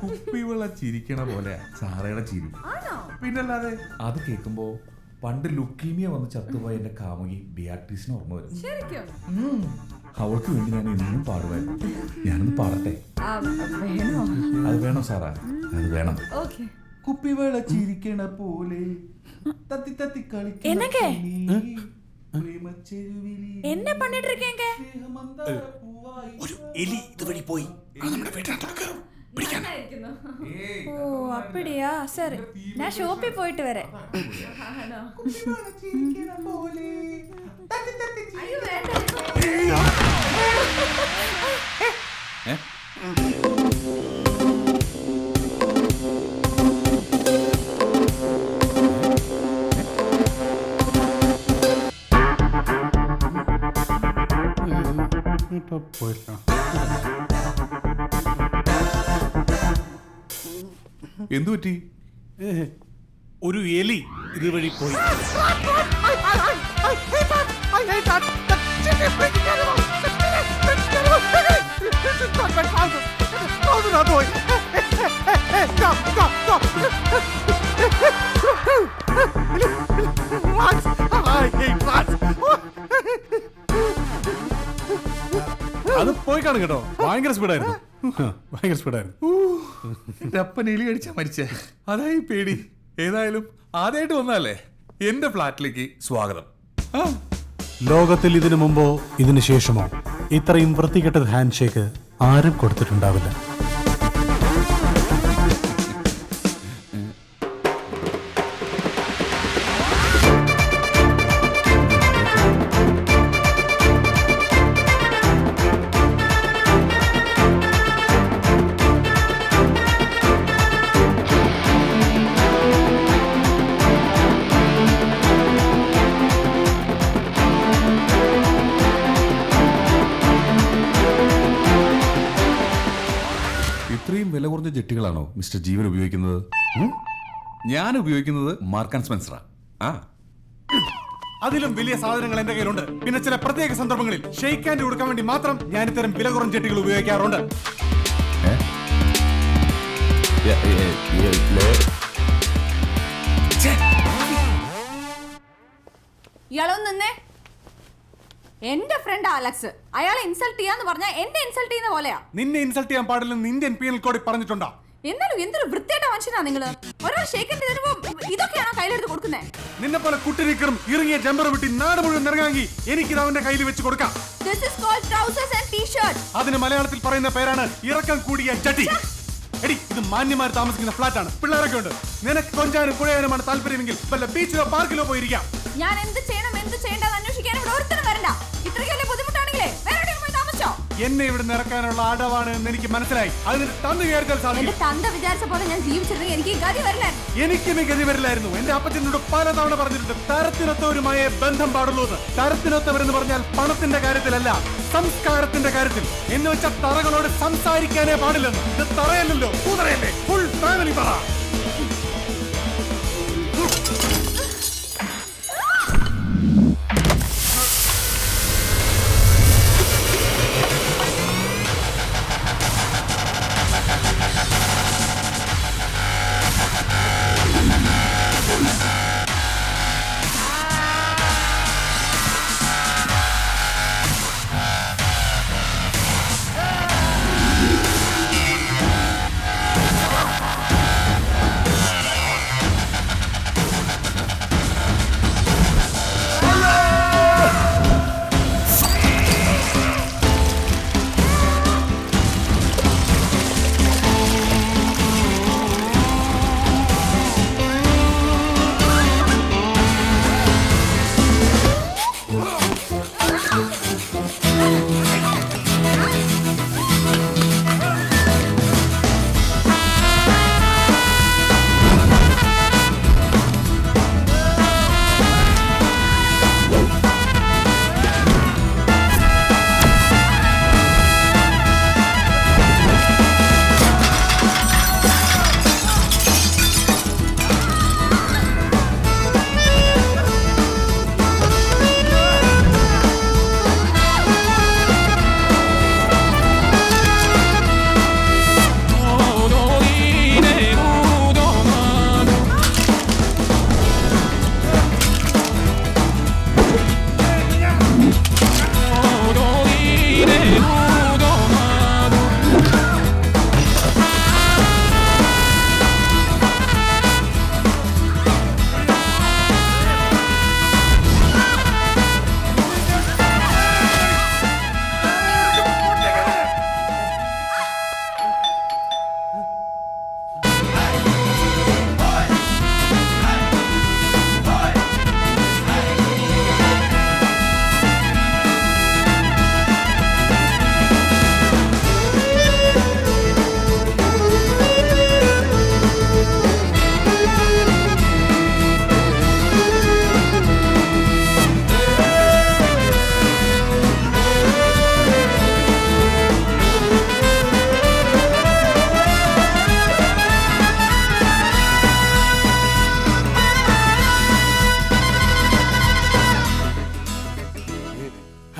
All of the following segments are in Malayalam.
കുപ്പിവെള്ള ചിരിക്കണ പോലെ സാറയുടെ ചിരി. പിന്നല്ലാതെ അത് കേൾക്കുമ്പോ പണ്ട് ലുക്കീമിയ വന്ന് ചത്തുപോയ എന്റെ കാമുകി ബിയാട്രീസിന് ഓർമ്മ വരും. അവൾക്ക് വേണ്ടി ഞാൻ എന്നും പാടുമായിരുന്നു. ഞാനൊന്ന് പാടട്ടെ? അത് വേണോ സാറാ? അത് വേണം. കുപ്പിവെള്ള ചിരിക്കണ പോലെ തത്തി തത്തി കളിക്കണ என்ன பண்ணிட்டு இருக்கீங்க? ഒരു എലി ഇതുവഴി പോയി. നമ്മുടെ വീട്ടിനകത്ത് ഓ அப்படியா, சரி நான் ஷாப்பில் போயிட்டு வரேன். എന്തു പറ്റി? ഒരു എലി ഇതുവഴി പോയി. അത് പോയി കാണും കേട്ടോ. ഭയങ്കര സ്പീഡായിരുന്നു. അപ്പൻ എലി കടിച്ചാ മരിച്ചേ. അതായി പേടി. ഏതായാലും ആദ്യമായിട്ട് വന്നാലേ. എന്റെ ഫ്ലാറ്റിലേക്ക് സ്വാഗതം. ലോകത്തിൽ ഇതിനു മുമ്പോ ഇതിനു ശേഷമോ ഇത്രയും വൃത്തികെട്ട ഹാൻഡ് ഷേക്ക് ആരും കൊടുത്തിട്ടുണ്ടാവില്ല. ഇത്രയും വില കുറഞ്ഞ ജെട്ടികളാണോ മിസ്റ്റർ ജീവൻ ഉപയോഗിക്കുന്നത്? ഞാൻ ഉപയോഗിക്കുന്നത് മാർക്ക് ആൻഡ് സ്പെൻസറാ. അതിലും വലിയ സാധനങ്ങൾ എന്റെ കയ്യിലുണ്ട്. പിന്നെ ചില പ്രത്യേക സന്ദർഭങ്ങളിൽ ഷെയ്ക്ക് ഹാൻഡ് കൊടുക്കാൻ വേണ്ടി മാത്രം ഞാൻ ഇത്തരം വില കുറഞ്ഞ ജെട്ടികൾ ഉപയോഗിക്കാറുണ്ട്. ഇയാളൊന്നെ എന്റെ ഫ്രണ്ട് അലക്സ്, അയാളെ ഇൻസൾട്ട് ചെയ്യാന്ന് പറഞ്ഞാൽ എന്നെ ഇൻസൾട്ട് ചെയ്യുന്ന പോലെയാ. നിന്നെ ഇൻസൾട്ട് ചെയ്യാൻ പാടില്ലെന്ന് ഇന്ത്യൻ പീനൽ കോഡിൽ പറഞ്ഞിട്ടുണ്ടോ? എന്നാലും എന്തൊരു വൃത്തിയായിട്ട മനുഷ്യനാ നിങ്ങള്. ഒരാൾ ഷേക്കിന്റെ തരുമ്പോ ഇതൊക്കെയാണോ കയ്യിലെടുത്ത് കൊടുക്കുന്നത്? നിന്നെ പോലെ കുട്ടിനിക്കറും ഇറങ്ങിയ ജമ്പറും വിട്ടി നാട് മുഴുവൻ ഇറങ്ങാങ്കി എനിക്കിത് അവന്റെ കയ്യിൽ വെച്ച് കൊടുക്കാം. This is called trousers and t-shirt. അതിന് മലയാളത്തിൽ പറയുന്ന പേരാണ് ഇറക്കം കൂടിയ ജട്ടി. എടി, ഇത് മാന്യമാർ താമസിക്കുന്ന ഫ്ലാറ്റ് ആണ്. പിള്ളേരൊക്കെ ഉണ്ട്. നിനക്ക് കൊഞ്ചാനും കുഴയാനുമാണ് താല്പര്യമെങ്കിൽ വല്ല ബീച്ചിലോ പാർക്കിലോ പോയിരിക്കാം. ഞാൻ എന്ത് ചെയ്യണം എന്ത് ചെയ്യേണ്ടത് അന്വേഷിക്കാൻ ഇവിടെ ഒരുത്തരും വരണ്ട. ഇത്രയ്ക്കല്ലേ ബുദ്ധിമുട്ടാണെങ്കിലേ വേറെ പോയി താമസിച്ചോ. എന്നെ ഇവിടെ നിറക്കാനുള്ള അടവാണ് എന്ന് എനിക്ക് മനസ്സിലായി. അതിന് തന്ത വിചാരിച്ചാൽ സാധിക്കും. തന്ത വിചാരിച്ച പോലെ ഞാൻ ജീവിച്ചിരുന്നെങ്കിൽ എനിക്ക് ഗതി വരില്ല. എനിക്കും ഈ ഗതി വരില്ലായിരുന്നു. എന്റെ അപ്പച്ചനോട് പലതവണ പറഞ്ഞിട്ടുണ്ട്, തരത്തിനൊത്തവരുമായ ബന്ധം പാടുള്ളൂ എന്ന്. തരത്തിനൊത്തവരെന്ന് പറഞ്ഞാൽ പണത്തിന്റെ കാര്യത്തിലല്ല, സംസ്കാരത്തിന്റെ കാര്യത്തിൽ. എന്ന് വെച്ച തറകളോട് സംസാരിക്കാനേ പാടില്ലെന്ന്. ഇത് തറയല്ലല്ലോ, കൂതറയല്ലേ. ഫുൾ ഫാമിലി പറ.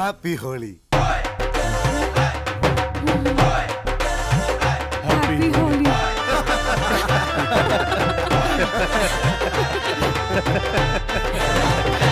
ഹാപ്പി ഹോളി. Happy holy.